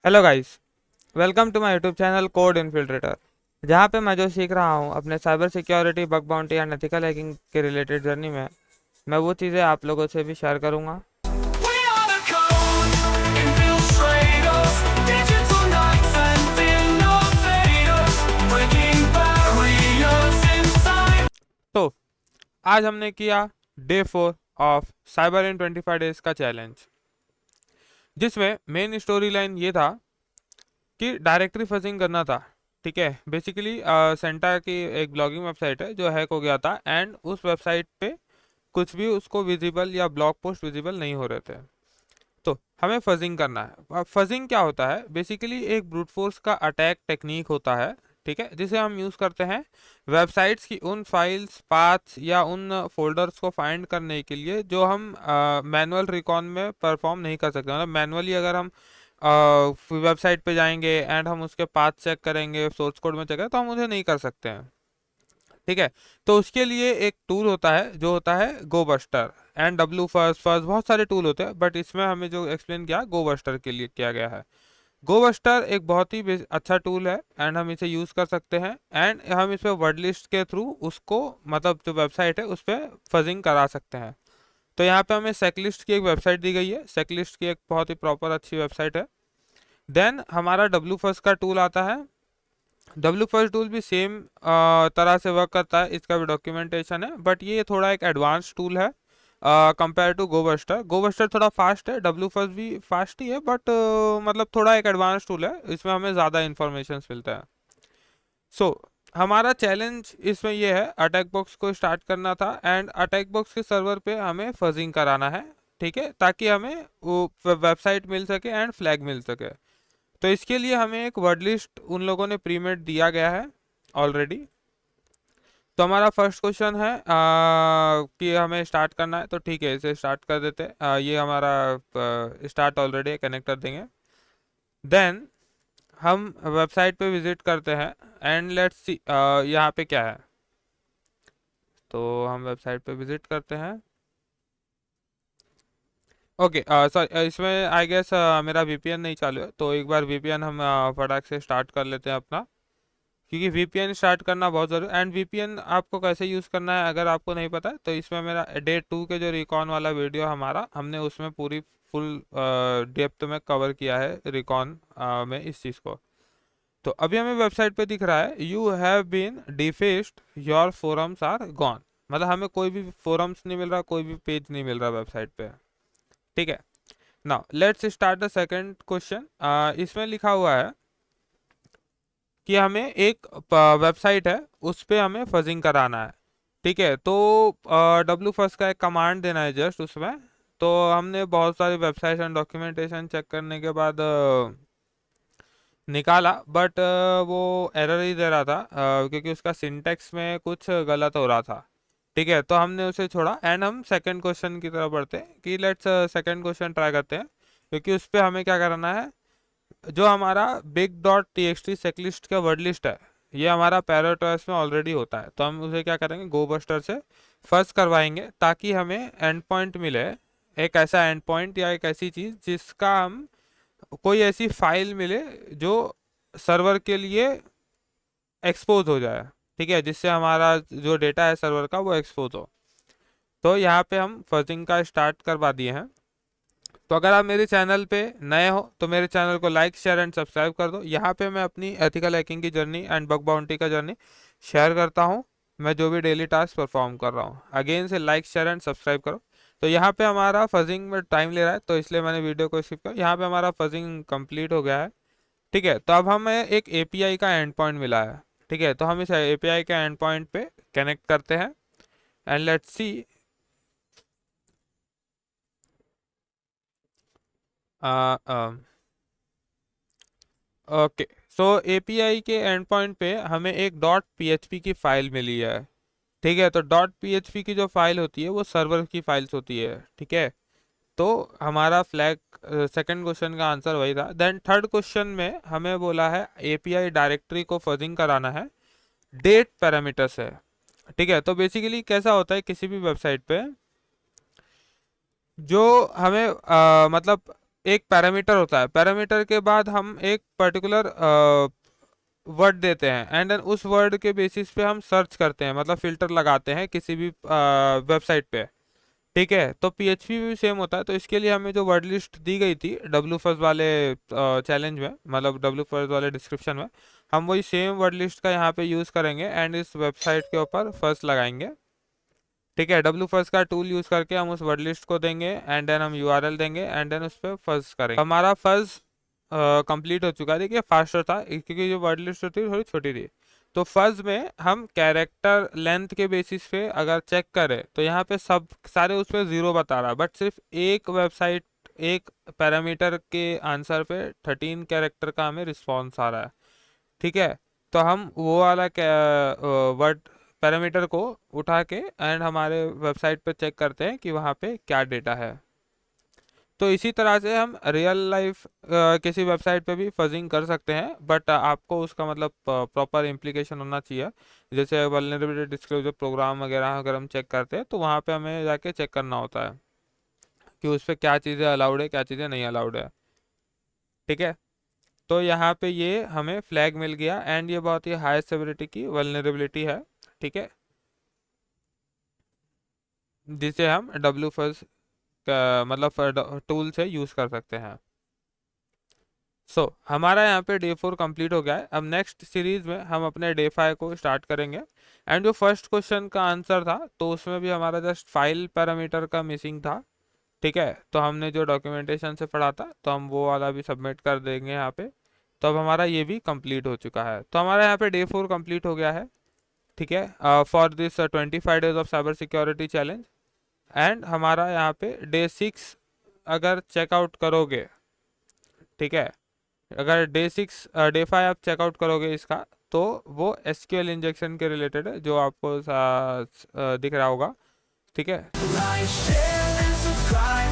Hello guys, welcome to my YouTube channel Code Infiltrator. जहाँ पे मैं जो सीख रहा हूँ अपने cyber security, bug bounty and ethical hacking के रिलेटेड जर्नी में, मैं वो चीज़ें आप लोगों से भी शेयर करूँगा। We are the code infiltrators, digital knights and innovators, breaking barriers inside. तो आज हमने किया day 4 of cyber in 25 days का चैलेंज, जिसमें मेन स्टोरी लाइन ये था कि डायरेक्टरी फजिंग करना था। ठीक है, बेसिकली सेंटा की एक ब्लॉगिंग वेबसाइट है जो हैक हो गया था एंड उस वेबसाइट पे कुछ भी उसको विजिबल या ब्लॉग पोस्ट विजिबल नहीं हो रहे थे। तो हमें फजिंग करना है। अब फजिंग क्या होता है? बेसिकली एक ब्रूट फोर्स का अटैक टेक्निक होता है, ठीक है, जिसे हम यूज़ करते हैं वेबसाइट्स की उन फाइल्स, पाथ्स या उन फोल्डर्स को फाइंड करने के लिए जो हम मैनुअल रिकॉन में परफॉर्म नहीं कर सकते। मतलब मैनुअली अगर हम वेबसाइट पे जाएंगे एंड हम उसके पाथ चेक करेंगे, सोर्स कोड में चेक करें, तो हम उसे नहीं कर सकते हैं। ठीक है, तो उसके लिए एक टूल होता है जो होता है गोबस्टर एंड डब्ल्यू फर्स्ट फर्स्ट, बहुत सारे टूल होते हैं, बट इसमें हमें जो एक्सप्लेन किया गोबस्टर के लिए किया गया है। गोबस्टर एक बहुत ही अच्छा टूल है एंड हम इसे यूज़ कर सकते हैं एंड हम इस पे वर्ड लिस्ट के थ्रू उसको, मतलब जो वेबसाइट है उस पर फजिंग करा सकते हैं। तो यहाँ पे हमें सेकलिस्ट की एक वेबसाइट दी गई है। सेकलिस्ट की एक बहुत ही प्रॉपर अच्छी वेबसाइट है। देन हमारा डब्ल्यू फर्स्ट का टूल आता है। डब्ल्यू फर्स्ट टूल भी सेम तरह से वर्क करता है, इसका भी डॉक्यूमेंटेशन है, बट ये थोड़ा एक एडवांस टूल है कंपेयर टू गोबस्टर। गोबस्टर थोड़ा फास्ट है, डब्ल्यू फर्स्ट भी फास्ट ही है, बट मतलब थोड़ा एक एडवांस टूल है, इसमें हमें ज़्यादा इन्फॉर्मेशन मिलता है। सो हमारा चैलेंज इसमें ये है, अटैक बॉक्स को स्टार्ट करना था एंड अटैक बॉक्स के सर्वर पे हमें फजिंग कराना है। ठीक है, ताकि हमें वो वेबसाइट मिल सके एंड फ्लैग मिल सके। तो इसके लिए हमें एक वर्ड लिस्ट उन लोगों ने प्रीमेड दिया गया है ऑलरेडी। तो हमारा फर्स्ट क्वेश्चन है कि हमें स्टार्ट करना है, तो ठीक है इसे स्टार्ट कर देते हैं। ये हमारा स्टार्ट ऑलरेडी कनेक्ट कर देंगे। देन हम वेबसाइट पे विजिट करते हैं एंड लेट्स सी यहाँ पे क्या है। तो हम वेबसाइट पे विजिट करते हैं। ओके, सॉरी, इसमें आई गेस मेरा वीपीएन नहीं चालू है, तो एक बार वीपीएन हम फटाक से स्टार्ट कर लेते हैं अपना, क्योंकि वीपीएन स्टार्ट करना बहुत ज़रूरी। एंड वीपीएन आपको कैसे यूज़ करना है अगर आपको नहीं पता है, तो इसमें मेरा डे 2 के जो रिकॉन वाला वीडियो हमारा, हमने उसमें पूरी फुल डेप्थ में कवर किया है रिकॉन में इस चीज़ को। तो अभी हमें वेबसाइट पे दिख रहा है you have been defaced, your forums are gone. मतलब हमें कोई भी फोरम्स नहीं मिल रहा, कोई भी पेज नहीं मिल रहा वेबसाइट पे। ठीक है, now let's start the second question. इसमें लिखा हुआ है कि हमें एक वेबसाइट है उस पे हमें फजिंग कराना है। ठीक है, तो डब्ल्यू फर्स्ट का एक कमांड देना है जस्ट उसमें। तो हमने बहुत सारी वेबसाइट एंड डॉक्यूमेंटेशन चेक करने के बाद निकाला, बट वो एरर ही दे रहा था क्योंकि उसका सिंटेक्स में कुछ गलत हो रहा था। ठीक है, तो हमने उसे छोड़ा एंड हम सेकंड क्वेश्चन की तरफ बढ़ते हैं कि लेट्स सेकंड क्वेश्चन ट्राई करते हैं, क्योंकि उस पर हमें क्या करना है। जो हमारा big dot T X T सेकलिस्ट का वर्ड लिस्ट है, ये हमारा पैराटॉयस में ऑलरेडी होता है, तो हम उसे क्या करेंगे, गोबस्टर से फर्स्ट करवाएंगे ताकि हमें एंड पॉइंट मिले। एक ऐसा एंड पॉइंट या एक ऐसी चीज़ जिसका हम, कोई ऐसी फाइल मिले जो सर्वर के लिए एक्सपोज हो जाए। ठीक है, जिससे हमारा जो डेटा है सर्वर का वो एक्सपोज हो। तो यहाँ पे हम फर्जिंग का स्टार्ट करवा दिए हैं। तो अगर आप मेरे चैनल पे नए हो तो मेरे चैनल को लाइक, शेयर एंड सब्सक्राइब कर दो। यहाँ पे मैं अपनी एथिकल हैकिंग की जर्नी एंड बग बाउंटी का जर्नी शेयर करता हूँ। मैं जो भी डेली टास्क परफॉर्म कर रहा हूँ, अगेन से लाइक, शेयर एंड सब्सक्राइब करो। तो यहाँ पे हमारा फजिंग में टाइम ले रहा है, तो इसलिए मैंने वीडियो को स्किप किया। यहाँ पे हमारा फजिंग कंप्लीट हो गया है। ठीक है, तो अब हमें एक एपीआई का एंड पॉइंट मिला है। ठीक है, तो हम इस एपीआई के एंड पॉइंट पे कनेक्ट करते हैं and let's see. Okay, so API के एंड पॉइंट पे हमें एक डॉट पीएचपी की फाइल मिली है। ठीक है, तो डॉट पीएचपी की जो फाइल होती है वो सर्वर की फाइल्स होती है। ठीक है, तो हमारा फ्लैग, सेकंड क्वेश्चन का आंसर वही था। देन थर्ड क्वेश्चन में हमें बोला है एपीआई डायरेक्टरी को फजिंग कराना है डेट पैरामीटर से। ठीक है, तो बेसिकली कैसा होता है किसी भी वेबसाइट पे, जो हमें मतलब एक पैरामीटर होता है, पैरामीटर के बाद हम एक पर्टिकुलर वर्ड देते हैं एंड देन उस वर्ड के बेसिस पे हम सर्च करते हैं, मतलब फिल्टर लगाते हैं किसी भी वेबसाइट पे। ठीक है, तो पीएचपी भी सेम होता है। तो इसके लिए हमें जो वर्ड लिस्ट दी गई थी डब्ल्यू फर्स्ट वाले चैलेंज में, मतलब डब्ल्यू फर्स्ट वाले डिस्क्रिप्शन में, हम वही सेम वर्ड लिस्ट का यहाँ पे यूज़ करेंगे एंड इस वेबसाइट के ऊपर फर्स्ट लगाएंगे। ठीक है, डब्ल्यू फर्स्ट का टूल यूज़ करके हम उस वर्ड लिस्ट को देंगे एंड देन हम यूआरएल देंगे एंड देन उस पर फर्स्ट करेंगे। हमारा फर्स्ट कंप्लीट हो चुका है। देखिए फास्टर था क्योंकि जो वर्ड लिस्ट होती है थोड़ी छोटी थी। तो फर्स्ट में हम कैरेक्टर लेंथ के बेसिस पे अगर चेक करें तो यहाँ पे सब सारे उस पर 0 बता रहा है, बट सिर्फ एक वेबसाइट एक पैरामीटर के आंसर पे 13 कैरेक्टर का हमें रिस्पॉन्स आ रहा है। ठीक है, तो हम वो वाला वर्ड पैरामीटर को उठा के एंड हमारे वेबसाइट पे चेक करते हैं कि वहाँ पे क्या डेटा है। तो इसी तरह से हम रियल लाइफ किसी वेबसाइट पे भी फजिंग कर सकते हैं, बट आपको उसका मतलब प्रॉपर इम्प्लीकेशन होना चाहिए। जैसे वल्नरेबिलिटी डिस्क्लोजर प्रोग्राम वगैरह अगर हम चेक करते हैं तो वहाँ पे हमें जाके चेक करना होता है कि उस पर क्या चीज़ें अलाउड है क्या चीज़ें नहीं अलाउड है। ठीक है, तो यहाँ पे ये हमें फ्लैग मिल गया एंड ये बहुत ही हाई सेवरिटी की वल्नरेबिलिटी है। ठीक है, जिसे हम डब्ल्यू फर्स्ट का मतलब टूल से यूज़ कर सकते हैं। हमारा यहाँ पे डे 4 कंप्लीट हो गया है। अब नेक्स्ट सीरीज में हम अपने डे 5 को स्टार्ट करेंगे एंड जो फर्स्ट क्वेश्चन का आंसर था तो उसमें भी हमारा जस्ट फाइल पैरामीटर का मिसिंग था। ठीक है, तो हमने जो डॉक्यूमेंटेशन से पढ़ा था तो हम वो वाला भी सबमिट कर देंगे यहाँ पे। तो अब हमारा ये भी कंप्लीट हो चुका है। तो हमारा यहाँ पे डे 4 कंप्लीट हो गया है। ठीक है, for this 25 days of cyber security challenge. And हमारा यहाँ पे डे 6 अगर चेकआउट करोगे, ठीक है, अगर डे 5 आप चेकआउट करोगे इसका तो वो एसक्यूएल इंजेक्शन के रिलेटेड है जो आपको दिख रहा होगा। ठीक है, Like, share, and subscribe.